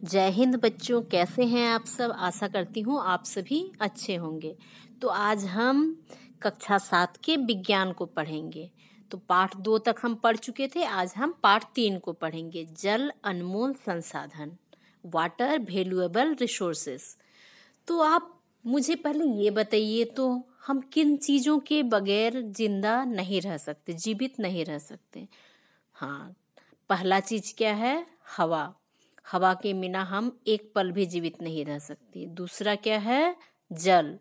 जय हिंद बच्चों, कैसे हैं आप सब। आशा करती हूँ आप सभी अच्छे होंगे। तो आज हम कक्षा 7 के विज्ञान को पढ़ेंगे। तो पाठ 2 तक हम पढ़ चुके थे, आज हम पाठ 3 को पढ़ेंगे। जल अनमोल संसाधन, वाटर वैल्यूएबल रिसोर्सेस। तो आप मुझे पहले ये बताइए, तो हम किन चीज़ों के बगैर जिंदा नहीं रह सकते, जीवित नहीं रह सकते। हाँ, पहला चीज क्या है? हवा। हवा के बिना हम एक पल भी जीवित नहीं रह सकते। दूसरा क्या है? जल।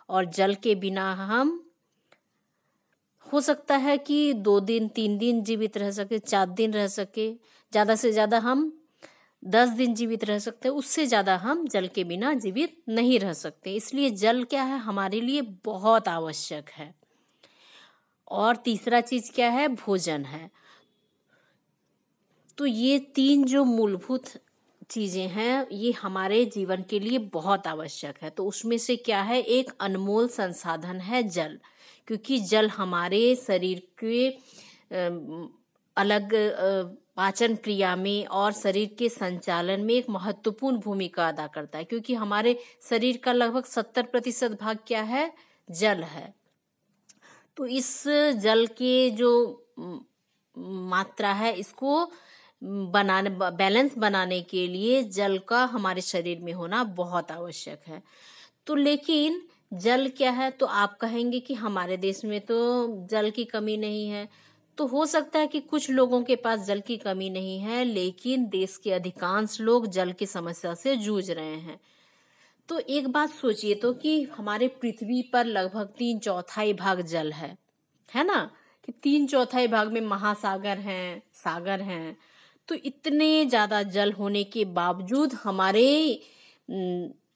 और जल के बिना हम हो सकता है कि 2 दिन 3 दिन जीवित रह सके, 4 दिन रह सके, ज्यादा से ज्यादा हम 10 दिन जीवित रह सकते हैं। उससे ज्यादा हम जल के बिना जीवित नहीं रह सकते। इसलिए जल क्या है, हमारे लिए बहुत आवश्यक है। और तीसरा चीज क्या है? भोजन है। तो ये 3 जो मूलभूत चीजें हैं, ये हमारे जीवन के लिए बहुत आवश्यक है। तो उसमें से क्या है? एक अनमोल संसाधन है जल, क्योंकि जल हमारे शरीर के अलग पाचन क्रिया में और शरीर के संचालन में एक महत्वपूर्ण भूमिका अदा करता है। क्योंकि हमारे शरीर का लगभग 70% भाग क्या है? जल है। तो इस जल के जो मात्रा है, इसको बैलेंस बनाने के लिए जल का हमारे शरीर में होना बहुत आवश्यक है। तो लेकिन जल क्या है? तो आप कहेंगे कि हमारे देश में तो जल की कमी नहीं है। तो हो सकता है कि कुछ लोगों के पास जल की कमी नहीं है, लेकिन देश के अधिकांश लोग जल की समस्या से जूझ रहे हैं। तो एक बात सोचिए तो कि हमारे पृथ्वी पर लगभग 3/4 भाग जल है ना? कि 3/4 भाग में महासागर हैं, सागर हैं। तो इतने ज्यादा जल होने के बावजूद हमारे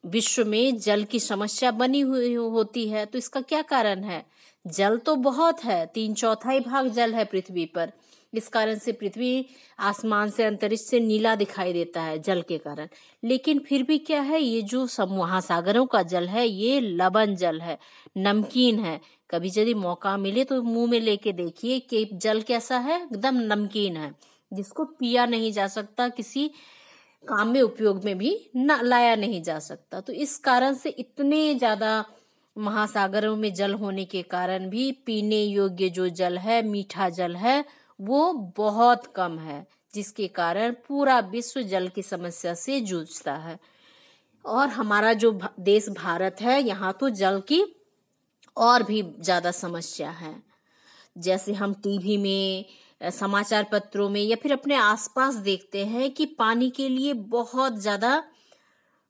विश्व में जल की समस्या बनी हुई होती है। तो इसका क्या कारण है? जल तो बहुत है, 3/4 भाग जल है पृथ्वी पर। इस कारण से पृथ्वी आसमान से, अंतरिक्ष से नीला दिखाई देता है जल के कारण। लेकिन फिर भी क्या है, ये जो महासागरों का जल है, ये लवण जल है, नमकीन है। कभी यदि मौका मिले तो मुंह में लेके देखिए कि जल कैसा है, एकदम नमकीन है, जिसको पिया नहीं जा सकता, किसी काम में उपयोग में भी न लाया नहीं जा सकता। तो इस कारण से इतने ज्यादा महासागरों में जल होने के कारण भी पीने योग्य जो जल है, मीठा जल है, वो बहुत कम है, जिसके कारण पूरा विश्व जल की समस्या से जूझता है। और हमारा जो देश भारत है, यहाँ तो जल की और भी ज्यादा समस्या है। जैसे हम टीवी में, समाचार पत्रों में या फिर अपने आसपास देखते हैं कि पानी के लिए बहुत ज्यादा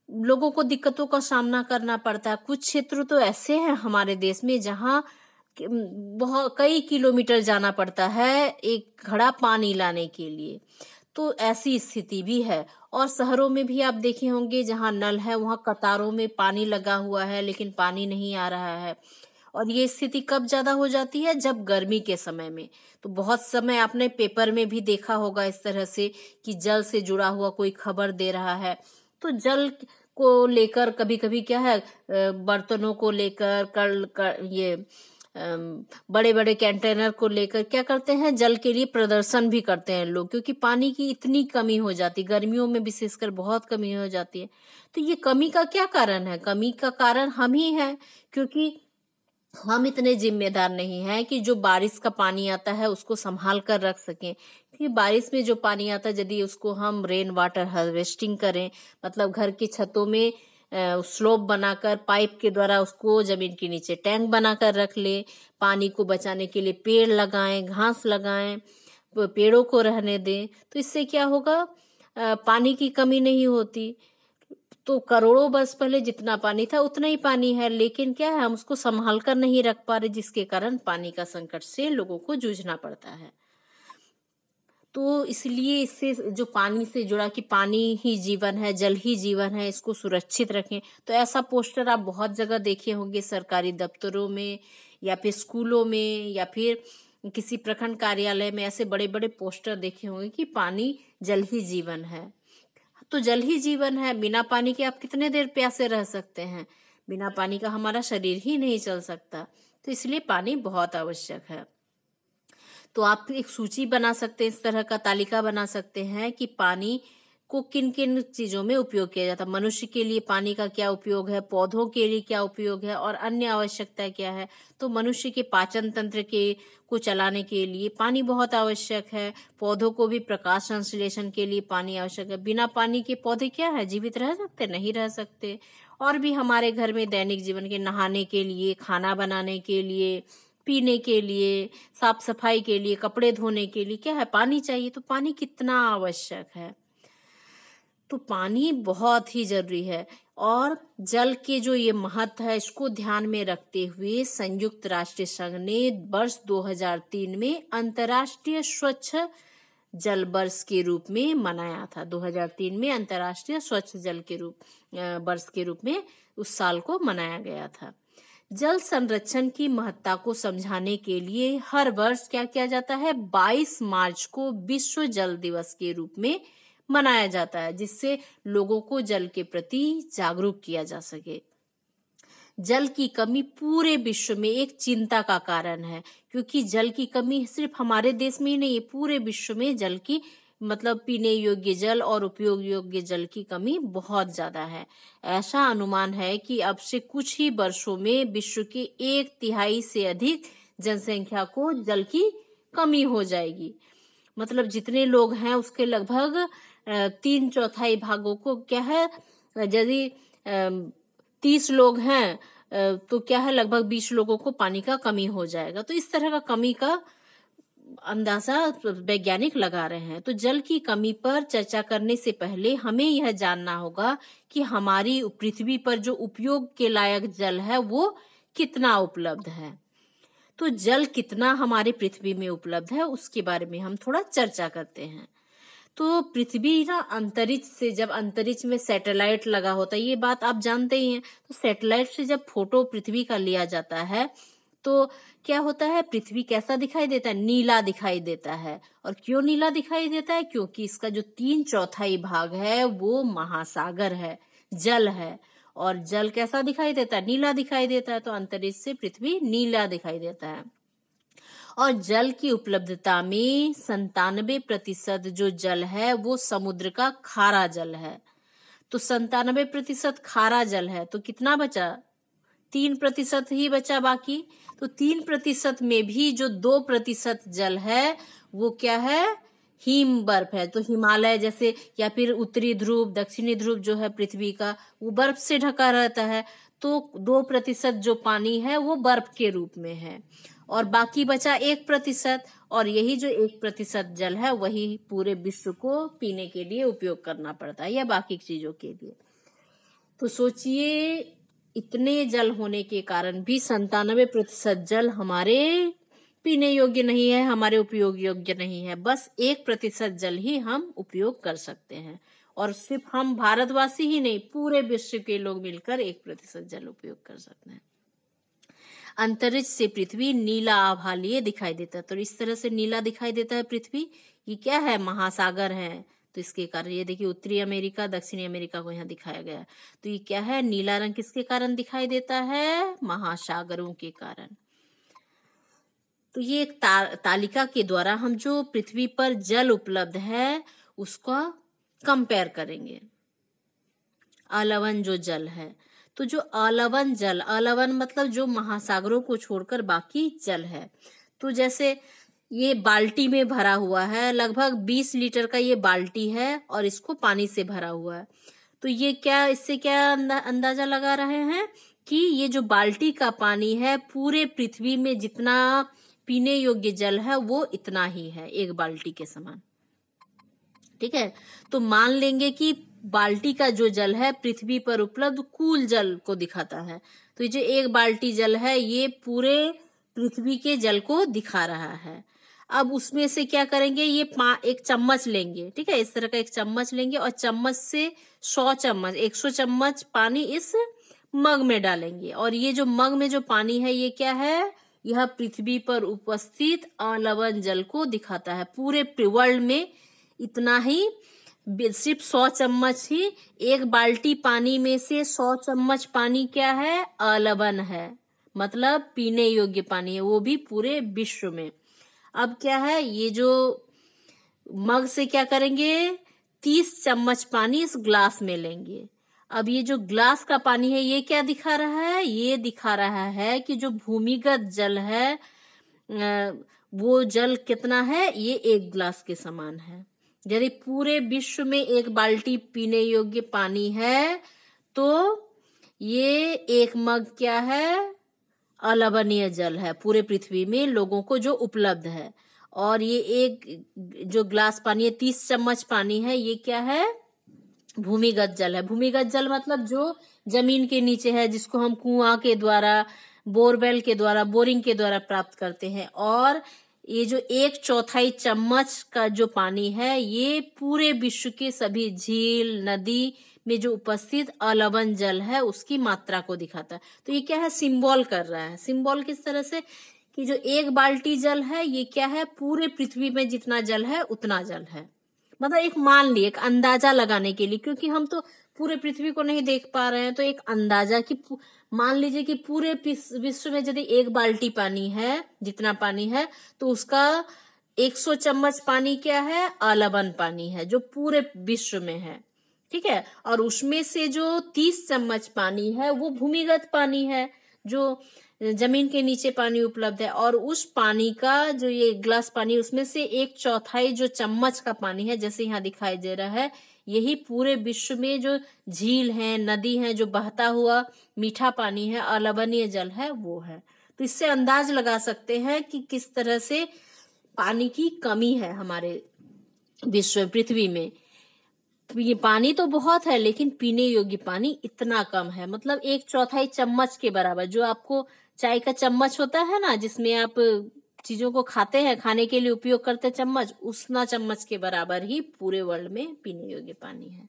लोगों को दिक्कतों का सामना करना पड़ता है। कुछ क्षेत्र तो ऐसे हैं हमारे देश में जहाँ बहुत कई किलोमीटर जाना पड़ता है एक घड़ा पानी लाने के लिए। तो ऐसी स्थिति भी है। और शहरों में भी आप देखे होंगे, जहाँ नल है वहाँ कतारों में पानी लगा हुआ है, लेकिन पानी नहीं आ रहा है। और ये स्थिति कब ज्यादा हो जाती है? जब गर्मी के समय में। तो बहुत समय आपने पेपर में भी देखा होगा इस तरह से कि जल से जुड़ा हुआ कोई खबर दे रहा है। तो जल को लेकर कभी कभी क्या है, बर्तनों को लेकर ये बड़े बड़े कंटेनर को लेकर क्या करते हैं, जल के लिए प्रदर्शन भी करते हैं लोग। क्योंकि पानी की इतनी कमी हो जाती, गर्मियों में विशेषकर बहुत कमी हो जाती है। तो ये कमी का क्या कारण है? कमी का कारण हम ही हैं, क्योंकि हम इतने जिम्मेदार नहीं हैं कि जो बारिश का पानी आता है उसको संभाल कर रख सकें। क्योंकि बारिश में जो पानी आता है, यदि उसको हम रेन वाटर हार्वेस्टिंग करें, मतलब घर की छतों में स्लोप बनाकर पाइप के द्वारा उसको जमीन के नीचे टैंक बनाकर रख ले, पानी को बचाने के लिए पेड़ लगाएं, घास लगाएं, पेड़ों को रहने दें, तो इससे क्या होगा, पानी की कमी नहीं होती। तो करोड़ों वर्ष पहले जितना पानी था उतना ही पानी है, लेकिन क्या है, हम उसको संभाल कर नहीं रख पा रहे, जिसके कारण पानी का संकट से लोगों को जूझना पड़ता है। तो इसलिए इससे जो पानी से जुड़ा कि पानी ही जीवन है, जल ही जीवन है, इसको सुरक्षित रखें। तो ऐसा पोस्टर आप बहुत जगह देखे होंगे, सरकारी दफ्तरों में या फिर स्कूलों में या फिर किसी प्रखंड कार्यालय में, ऐसे बड़े बड़े पोस्टर देखे होंगे कि पानी जल ही जीवन है। तो जल ही जीवन है, बिना पानी के आप कितने देर प्यासे रह सकते हैं? बिना पानी का हमारा शरीर ही नहीं चल सकता। तो इसलिए पानी बहुत आवश्यक है। तो आप एक सूची बना सकते हैं, इस तरह का तालिका बना सकते हैं कि पानी को किन किन चीजों में उपयोग किया जाता है। मनुष्य के लिए पानी का क्या उपयोग है, पौधों के लिए क्या उपयोग है और अन्य आवश्यकता क्या है। तो मनुष्य के पाचन तंत्र के को चलाने के लिए पानी बहुत आवश्यक है। पौधों को भी प्रकाश संश्लेषण के लिए पानी आवश्यक है। बिना पानी के पौधे क्या है, जीवित रह सकते, नहीं रह सकते। और भी हमारे घर में दैनिक जीवन के नहाने के लिए, खाना बनाने के लिए, पीने के लिए, साफ सफाई के लिए, कपड़े धोने के लिए क्या है, पानी चाहिए। तो पानी कितना आवश्यक है। तो पानी बहुत ही जरूरी है। और जल के जो ये महत्व है इसको ध्यान में रखते हुए संयुक्त राष्ट्र संघ ने वर्ष 2003 में अंतर्राष्ट्रीय स्वच्छ जल वर्ष के रूप में मनाया था। 2003 में अंतर्राष्ट्रीय स्वच्छ जल के वर्ष के रूप में उस साल को मनाया गया था। जल संरक्षण की महत्ता को समझाने के लिए हर वर्ष क्या किया जाता है, 22 मार्च को विश्व जल दिवस के रूप में मनाया जाता है, जिससे लोगों को जल के प्रति जागरूक किया जा सके। जल की कमी पूरे विश्व में एक चिंता का कारण है, क्योंकि जल की कमी सिर्फ हमारे देश में ही नहीं, पूरे विश्व में जल की मतलब पीने योग्य जल और उपयोग योग्य जल की कमी बहुत ज्यादा है। ऐसा अनुमान है कि अब से कुछ ही वर्षों में विश्व के 1/3 से अधिक जनसंख्या को जल की कमी हो जाएगी। मतलब जितने लोग हैं उसके लगभग 3/4 भागों को क्या है, यदि 30 लोग हैं तो क्या है, लगभग 20 लोगों को पानी का कमी हो जाएगा। तो इस तरह का कमी का अंदाजा वैज्ञानिक लगा रहे हैं। तो जल की कमी पर चर्चा करने से पहले हमें यह जानना होगा कि हमारी पृथ्वी पर जो उपयोग के लायक जल है वो कितना उपलब्ध है। तो जल कितना हमारे पृथ्वी में उपलब्ध है उसके बारे में हम थोड़ा चर्चा करते हैं। तो पृथ्वी ना अंतरिक्ष से, जब अंतरिक्ष में सैटेलाइट लगा होता है, ये बात आप जानते ही हैं। तो सैटेलाइट से जब फोटो पृथ्वी का लिया जाता है तो क्या होता है, पृथ्वी कैसा दिखाई देता है, नीला दिखाई देता है। और क्यों नीला दिखाई देता है, क्योंकि इसका जो 3/4 भाग है वो महासागर है, जल है। और जल कैसा दिखाई देता है, नीला दिखाई देता है। तो अंतरिक्ष से पृथ्वी नीला दिखाई देता है। और जल की उपलब्धता में 97% जो जल है वो समुद्र का खारा जल है। तो 97% खारा जल है, तो कितना बचा, 3% ही बचा बाकी। तो 3% में भी जो 2% जल है वो क्या है, हिम बर्फ है। तो हिमालय जैसे या फिर उत्तरी ध्रुव, दक्षिणी ध्रुव जो है पृथ्वी का, वो बर्फ से ढका रहता है। तो 2% जो पानी है वो बर्फ के रूप में है। और बाकी बचा 1%। और यही जो 1% जल है वही पूरे विश्व को पीने के लिए उपयोग करना पड़ता है या बाकी चीजों के लिए। तो सोचिए, इतने जल होने के कारण भी 97% जल हमारे पीने योग्य नहीं है, हमारे उपयोग योग्य नहीं है। बस 1% जल ही हम उपयोग कर सकते हैं। और सिर्फ हम भारतवासी ही नहीं, पूरे विश्व के लोग मिलकर 1% जल उपयोग कर सकते हैं। अंतरिक्ष से पृथ्वी नीला आभा लिए दिखाई देता है। तो इस तरह से नीला दिखाई देता है पृथ्वी। ये क्या है, महासागर है। तो इसके कारण ये देखिए, उत्तरी अमेरिका, दक्षिणी अमेरिका को यहाँ दिखाया गया है। तो ये क्या है, नीला रंग किसके कारण दिखाई देता है, महासागरों के कारण। तो ये एक तालिका के द्वारा हम जो पृथ्वी पर जल उपलब्ध है उसका कंपेयर करेंगे। अलवन जो जल है, तो जो अलवन जल, अलवन मतलब जो महासागरों को छोड़कर बाकी जल है। तो जैसे ये बाल्टी में भरा हुआ है, लगभग 20 लीटर का ये बाल्टी है और इसको पानी से भरा हुआ है। तो ये क्या, इससे क्या अंदाजा लगा रहे हैं कि ये जो बाल्टी का पानी है पूरे पृथ्वी में जितना पीने योग्य जल है वो इतना ही है, एक बाल्टी के समान। ठीक है। तो मान लेंगे कि बाल्टी का जो जल है पृथ्वी पर उपलब्ध कुल जल को दिखाता है। तो ये जो एक बाल्टी जल है ये पूरे पृथ्वी के जल को दिखा रहा है। अब उसमें से क्या करेंगे, ये एक चम्मच लेंगे। ठीक है, इस तरह का एक चम्मच लेंगे और चम्मच से 100 चम्मच 100 चम्मच पानी इस मग में डालेंगे। और ये जो मग में जो पानी है ये क्या है, यह पृथ्वी पर उपस्थित अलवन जल को दिखाता है। पूरे वर्ल्ड में इतना ही, सिर्फ 100 चम्मच ही, एक बाल्टी पानी में से 100 चम्मच पानी क्या है, अलवन है, मतलब पीने योग्य पानी है, वो भी पूरे विश्व में। अब क्या है, ये जो मग से क्या करेंगे, 30 चम्मच पानी इस ग्लास में लेंगे। अब ये जो ग्लास का पानी है ये क्या दिखा रहा है? ये दिखा रहा है कि जो भूमिगत जल है वो जल कितना है? ये 1 ग्लास के समान है। यदि पूरे विश्व में 1 बाल्टी पीने योग्य पानी है तो ये 1 मग क्या है? अलवणीय जल है पूरे पृथ्वी में लोगों को जो उपलब्ध है। और ये एक जो ग्लास पानी है 30 चम्मच पानी है ये क्या है? भूमिगत जल है। भूमिगत जल मतलब जो जमीन के नीचे है, जिसको हम कुआं के द्वारा, बोरवेल के द्वारा, बोरिंग के द्वारा प्राप्त करते हैं। और ये जो 1/4 चम्मच का जो पानी है ये पूरे विश्व के सभी झील, नदी में जो उपस्थित अलवण जल है उसकी मात्रा को दिखाता है। तो ये क्या है? सिंबल कर रहा है। सिंबल किस तरह से कि जो 1 बाल्टी जल है ये क्या है? पूरे पृथ्वी में जितना जल है उतना जल है। मतलब एक मान लिए, एक अंदाजा लगाने के लिए, क्योंकि हम तो पूरे पृथ्वी को नहीं देख पा रहे हैं, तो एक अंदाजा कि मान लीजिए कि पूरे विश्व में यदि 1 बाल्टी पानी है, जितना पानी है, तो उसका 100 चम्मच पानी क्या है? अलवण पानी है जो पूरे विश्व में है। ठीक है। और उसमें से जो 30 चम्मच पानी है वो भूमिगत पानी है, जो जमीन के नीचे पानी उपलब्ध है। और उस पानी का जो ये ग्लास पानी, उसमें से 1/4 जो चम्मच का पानी है, जैसे यहाँ दिखाई दे रहा है, यही पूरे विश्व में जो झील है, नदी है, जो बहता हुआ मीठा पानी है, अलवणीय जल है, वो है। तो इससे अंदाज लगा सकते हैं कि किस तरह से पानी की कमी है हमारे विश्व, पृथ्वी में। ये पानी तो बहुत है लेकिन पीने योग्य पानी इतना कम है। मतलब 1/4 चम्मच के बराबर, जो आपको चाय का चम्मच होता है ना, जिसमें आप चीजों को खाते हैं, खाने के लिए उपयोग करते हैं चम्मच, उतना चम्मच के बराबर ही पूरे वर्ल्ड में पीने योग्य पानी है।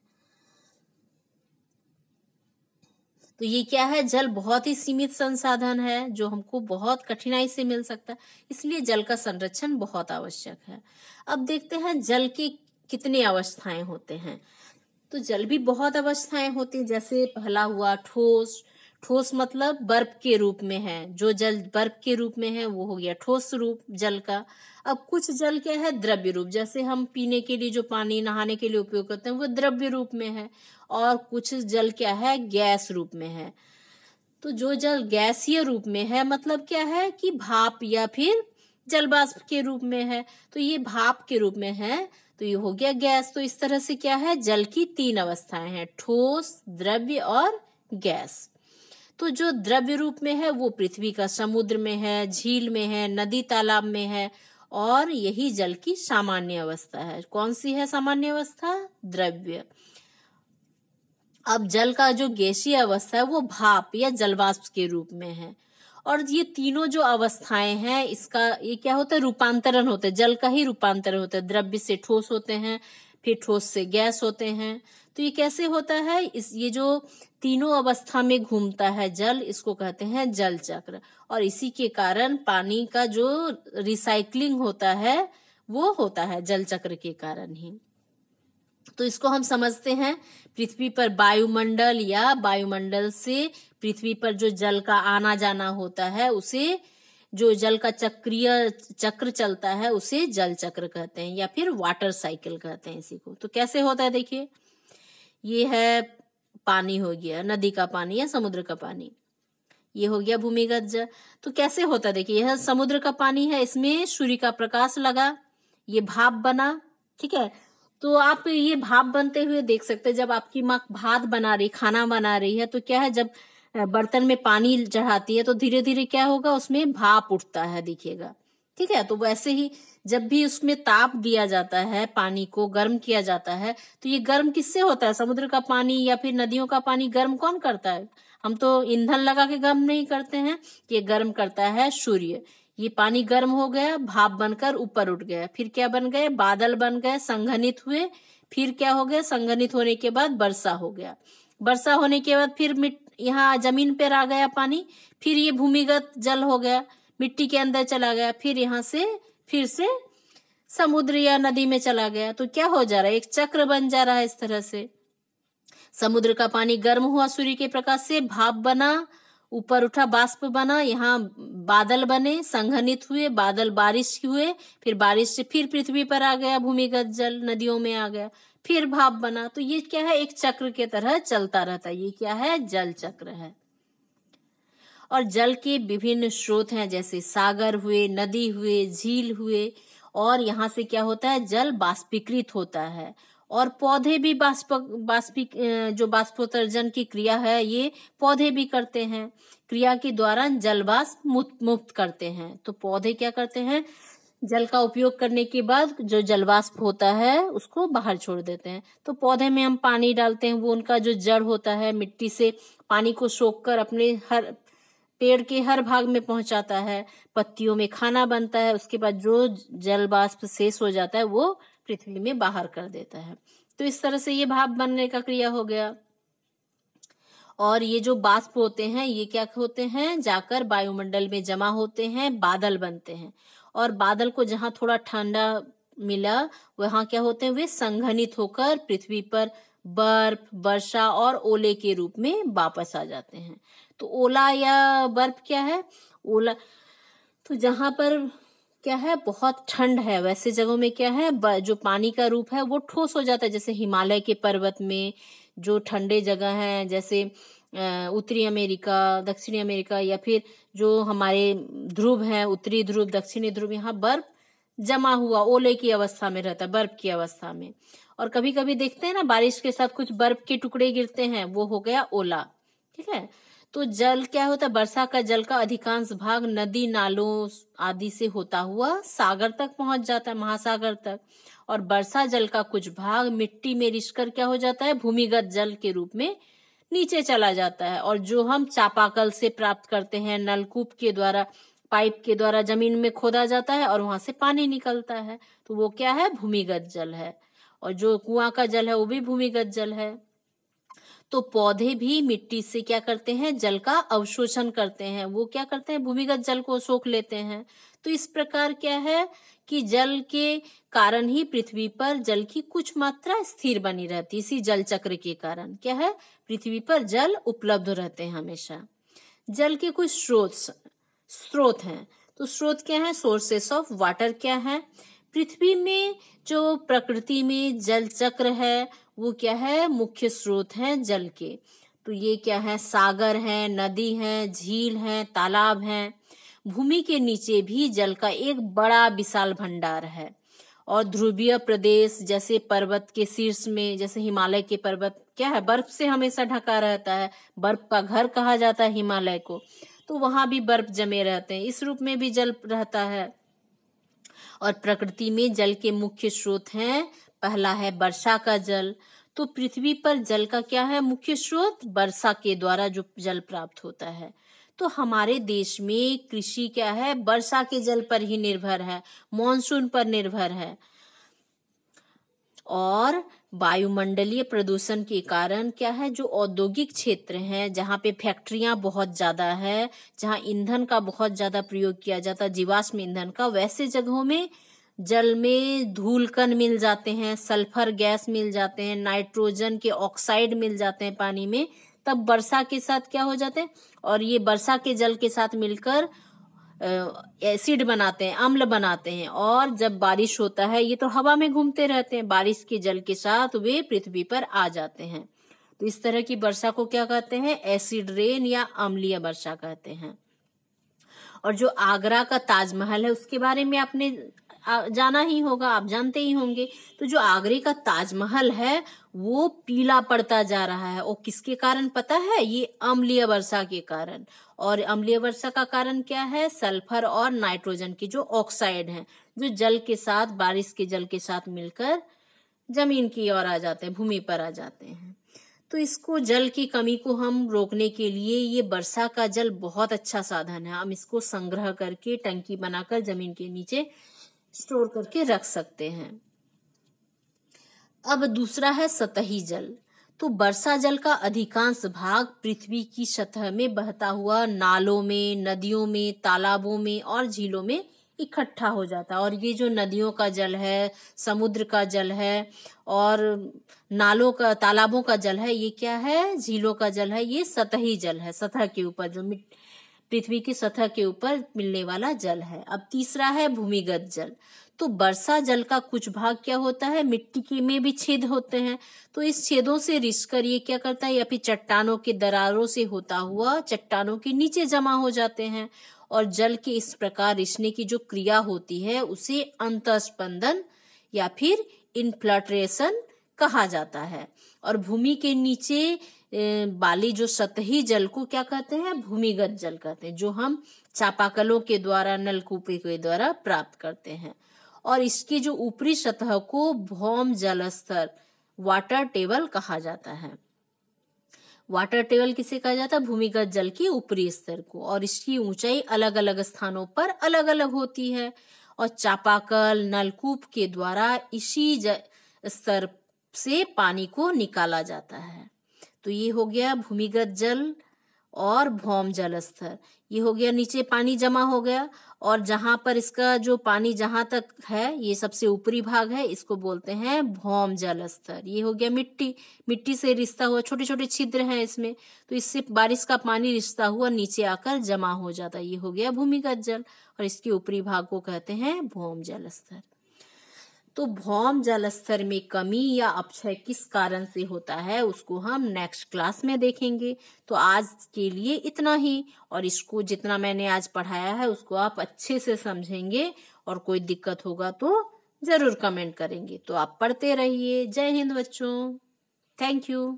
तो ये क्या है? जल बहुत ही सीमित संसाधन है जो हमको बहुत कठिनाई से मिल सकता है, इसलिए जल का संरक्षण बहुत आवश्यक है। अब देखते हैं जल की कितनी अवस्थाएं होते हैं। तो जल भी बहुत अवस्थाएं होती हैं। जैसे पहला हुआ ठोस। ठोस मतलब बर्फ के रूप में है। जो जल बर्फ के रूप में है वो हो गया ठोस रूप जल का। अब कुछ जल क्या है? द्रव्य रूप। जैसे हम पीने के लिए जो पानी, नहाने के लिए उपयोग करते हैं, वो द्रव्य रूप में है। और कुछ जल क्या है? गैस रूप में है। तो जो जल गैसीय रूप में है मतलब क्या है कि भाप या फिर जल वाष्प के रूप में है। तो ये भाप के रूप में है तो ये हो गया गैस। तो इस तरह से क्या है? जल की 3 अवस्थाएं हैं, ठोस, द्रव्य और गैस। तो जो द्रव्य रूप में है वो पृथ्वी का समुद्र में है, झील में है, नदी तालाब में है। और यही जल की सामान्य अवस्था है। कौन सी है सामान्य अवस्था? द्रव्य। अब जल का जो गैसीय अवस्था है वो भाप या जलवाष्प के रूप में है। और ये तीनों जो अवस्थाएं हैं इसका ये क्या होता है? रूपांतरण होता है। जल का ही रूपांतरण होता है। द्रव्य से ठोस होते हैं, फिर ठोस से गैस होते हैं। तो ये कैसे होता है? ये जो तीनों अवस्था में घूमता है जल, इसको कहते हैं जल चक्र। और इसी के कारण पानी का जो रिसाइकलिंग होता है वो होता है जल चक्र के कारण ही। तो इसको हम समझते हैं पृथ्वी पर वायुमंडल या वायुमंडल से पृथ्वी पर जो जल का आना जाना होता है उसे, जो जल का चक्रीय चक्र चलता है उसे जल चक्र कहते हैं या फिर वाटर साइकिल कहते हैं इसी को। तो कैसे होता है देखिए, ये है पानी हो गया, नदी का पानी या समुद्र का पानी, ये हो गया भूमिगत जल। तो कैसे होता है देखिए, यह समुद्र का पानी है, इसमें सूर्य का प्रकाश लगा, ये भाप बना। ठीक है। तो आप ये भाप बनते हुए देख सकते हैं। जब आपकी माँ भात बना रही, खाना बना रही है, तो क्या है, जब बर्तन में पानी चढ़ाती है तो धीरे धीरे क्या होगा, उसमें भाप उठता है, दिखेगा। ठीक है। तो वैसे ही जब भी उसमें ताप दिया जाता है, पानी को गर्म किया जाता है, तो ये गर्म किससे होता है? समुद्र का पानी या फिर नदियों का पानी गर्म कौन करता है? हम तो ईंधन लगा के गर्म नहीं करते हैं, ये गर्म करता है सूर्य। ये पानी गर्म हो गया, भाप बनकर ऊपर उठ गया, फिर क्या बन गए? बादल बन गए, संघनित हुए, फिर क्या हो गया? संघनित होने के बाद वर्षा हो गया। वर्षा होने के बाद फिर यहाँ जमीन पर आ गया पानी, फिर ये भूमिगत जल हो गया, मिट्टी के अंदर चला गया, फिर यहाँ से फिर से समुद्र या नदी में चला गया। तो क्या हो जा रहा है? एक चक्र बन जा रहा है इस तरह से। समुद्र का पानी गर्म हुआ सूर्य के प्रकाश से, भाप बना, ऊपर उठा, बाष्प बना, यहाँ बादल बने, संघनित हुए, बादल बारिश हुए, फिर बारिश से फिर पृथ्वी पर आ गया भूमिगत जल, नदियों में आ गया, फिर भाप बना। तो ये क्या है, एक चक्र के तरह चलता रहता है। ये क्या है, जल चक्र है। और जल के विभिन्न स्रोत हैं, जैसे सागर हुए, नदी हुए, झील हुए, और यहाँ से क्या होता है, जल बाष्पीकृत होता है। और पौधे भी जो बाष्पोत्सर्जन की क्रिया है ये पौधे भी करते हैं। क्रिया के दौरान जल वाष्प मुक्त करते हैं। तो पौधे क्या करते हैं, जल का उपयोग करने के बाद जो जलवाष्प होता है उसको बाहर छोड़ देते हैं। तो पौधे में हम पानी डालते हैं, वो उनका जो जड़ होता है मिट्टी से पानी को सोख कर अपने हर पेड़ के हर भाग में पहुंचाता है। पत्तियों में खाना बनता है, उसके बाद जो जल वाष्प शेष हो जाता है वो पृथ्वी में बाहर कर देता है। तो इस तरह से ये भाप बनने का क्रिया हो गया। और ये जो वाष्प होते हैं ये क्या होते हैं, जाकर वायुमंडल में जमा होते हैं, बादल बनते हैं। और बादल को जहां थोड़ा ठंडा मिला वहां क्या होते हैं, वे संघनित होकर पृथ्वी पर बर्फ, वर्षा और ओले के रूप में वापस आ जाते हैं। तो ओला या बर्फ क्या है, ओला तो जहां पर क्या है, बहुत ठंड है वैसे जगहों में क्या है, जो पानी का रूप है वो ठोस हो जाता है। जैसे हिमालय के पर्वत में जो ठंडे जगह हैं, जैसे उत्तरी अमेरिका, दक्षिणी अमेरिका, या फिर जो हमारे ध्रुव हैं, उत्तरी ध्रुव, दक्षिणी ध्रुव, यहाँ बर्फ जमा हुआ ओले की अवस्था में रहता है, बर्फ की अवस्था में। और कभी कभी देखते हैं ना बारिश के साथ कुछ बर्फ के टुकड़े गिरते हैं, वो हो गया ओला। ठीक है। तो जल क्या होता है, वर्षा का जल का अधिकांश भाग नदी नालों आदि से होता हुआ सागर तक पहुंच जाता है, महासागर तक। और वर्षा जल का कुछ भाग मिट्टी में रिसकर क्या हो जाता है, भूमिगत जल के रूप में नीचे चला जाता है। और जो हम चापाकल से प्राप्त करते हैं, नलकूप के द्वारा, पाइप के द्वारा जमीन में खोदा जाता है और वहां से पानी निकलता है, तो वो क्या है, भूमिगत जल है। और जो कुआं का जल है वो भी भूमिगत जल है। तो पौधे भी मिट्टी से क्या करते हैं, जल का अवशोषण करते हैं, वो क्या करते हैं, भूमिगत जल को सोख लेते हैं। तो इस प्रकार क्या है कि जल के कारण ही पृथ्वी पर जल की कुछ मात्रा स्थिर बनी रहती है। इसी जल चक्र के कारण क्या है, पृथ्वी पर जल उपलब्ध रहते हैं हमेशा। जल के कुछ स्रोत हैं। तो स्रोत क्या है, सोर्सेस ऑफ वाटर क्या है, पृथ्वी में जो प्रकृति में जल चक्र है वो क्या है, मुख्य स्रोत हैं जल के। तो ये क्या है, सागर है, नदी है, झील है, तालाब है। भूमि के नीचे भी जल का एक बड़ा विशाल भंडार है। और ध्रुवीय प्रदेश जैसे पर्वत के शीर्ष में, जैसे हिमालय के पर्वत क्या है, बर्फ से हमेशा ढका रहता है, बर्फ का घर कहा जाता है हिमालय को। तो वहां भी बर्फ जमे रहते हैं, इस रूप में भी जल रहता है। और प्रकृति में जल के मुख्य स्रोत हैं, पहला है वर्षा का जल। तो पृथ्वी पर जल का क्या है, मुख्य स्रोत वर्षा के द्वारा जो जल प्राप्त होता है। तो हमारे देश में कृषि क्या है, वर्षा के जल पर ही निर्भर है, मॉनसून पर निर्भर है। और वायुमंडलीय प्रदूषण के कारण क्या है, जो औद्योगिक क्षेत्र हैं, जहाँ पे फैक्ट्रियां बहुत ज्यादा है, जहाँ ईंधन का बहुत ज्यादा प्रयोग किया जाता है, जीवाश्म ईंधन का, वैसे जगहों में जल में धूलकण मिल जाते हैं, सल्फर गैस मिल जाते हैं, नाइट्रोजन के ऑक्साइड मिल जाते हैं पानी में। तब वर्षा के साथ क्या हो जाते हैं, और ये वर्षा के जल के साथ मिलकर एसिड बनाते हैं, अम्ल बनाते हैं। और जब बारिश होता है, ये तो हवा में घूमते रहते हैं, बारिश के जल के साथ वे पृथ्वी पर आ जाते हैं। तो इस तरह की वर्षा को क्या कहते हैं, एसिड रेन या अम्लीय वर्षा कहते हैं। और जो आगरा का ताजमहल है उसके बारे में आपने जाना ही होगा, आप जानते ही होंगे। तो जो आगरे का ताजमहल है वो पीला पड़ता जा रहा है, और किसके कारण पता है, ये अम्लीय वर्षा के कारण। और अम्लीय वर्षा का कारण क्या है, सल्फर और नाइट्रोजन की जो ऑक्साइड हैं, जो जल के साथ, बारिश के जल के साथ मिलकर जमीन की ओर आ जाते हैं, भूमि पर आ जाते हैं। तो इसको, जल की कमी को हम रोकने के लिए ये वर्षा का जल बहुत अच्छा साधन है। हम इसको संग्रह करके टंकी बनाकर जमीन के नीचे स्टोर करके रख सकते हैं। अब दूसरा है सतही जल। तो वर्षा जल का अधिकांश भाग पृथ्वी की सतह में बहता हुआ नालों में, नदियों में, तालाबों में और झीलों में इकट्ठा हो जाता है। और ये जो नदियों का जल है, समुद्र का जल है और नालों का, तालाबों का जल है, ये क्या है, झीलों का जल है, ये सतही जल है, सतह के ऊपर, जो पृथ्वी की सतह के ऊपर मिलने वाला जल है। अब तीसरा है भूमिगत जल। तो वर्षा जल का कुछ भाग क्या होता है, मिट्टी के में भी छेद होते हैं, तो इस छेदों से रिसकर ये क्या करता है, या फिर चट्टानों के दरारों से होता हुआ चट्टानों के नीचे जमा हो जाते हैं, और जल के इस प्रकार रिसने की जो क्रिया होती है उसे अंतःस्पंदन या फिर इन्फ्लट्रेशन कहा जाता है। और भूमि के नीचे वाली जो सतही जल को क्या कहते हैं, भूमिगत जल कहते हैं, जो हम चापाकलों के द्वारा, नलकूपों के द्वारा प्राप्त करते हैं। और इसकी जो ऊपरी सतह को भौम जल स्तर, वाटर टेबल कहा जाता है। वाटर टेबल किसे कहा जाता है, भूमिगत जल के ऊपरी स्तर को, और इसकी ऊंचाई अलग अलग स्थानों पर अलग अलग होती है, और चापाकल, नलकूप के द्वारा इसी स्तर से पानी को निकाला जाता है। तो ये हो गया भूमिगत जल और भौम जल स्तर। ये हो गया नीचे पानी जमा हो गया, और जहां पर इसका जो पानी जहां तक है, ये सबसे ऊपरी भाग है, इसको बोलते हैं भौम जल स्तर। ये हो गया मिट्टी, मिट्टी से रिश्ता हुआ, छोटे छोटे छिद्र हैं इसमें, तो इससे बारिश का पानी रिश्ता हुआ नीचे आकर जमा हो जाता है। ये हो गया भूमिगत जल, और इसके ऊपरी भाग को कहते हैं भौम जल स्तर। तो भौम जल स्तर में कमी या अपक्षय किस कारण से होता है उसको हम नेक्स्ट क्लास में देखेंगे। तो आज के लिए इतना ही, और इसको जितना मैंने आज पढ़ाया है उसको आप अच्छे से समझेंगे, और कोई दिक्कत होगा तो जरूर कमेंट करेंगे। तो आप पढ़ते रहिए। जय हिंद बच्चों, थैंक यू।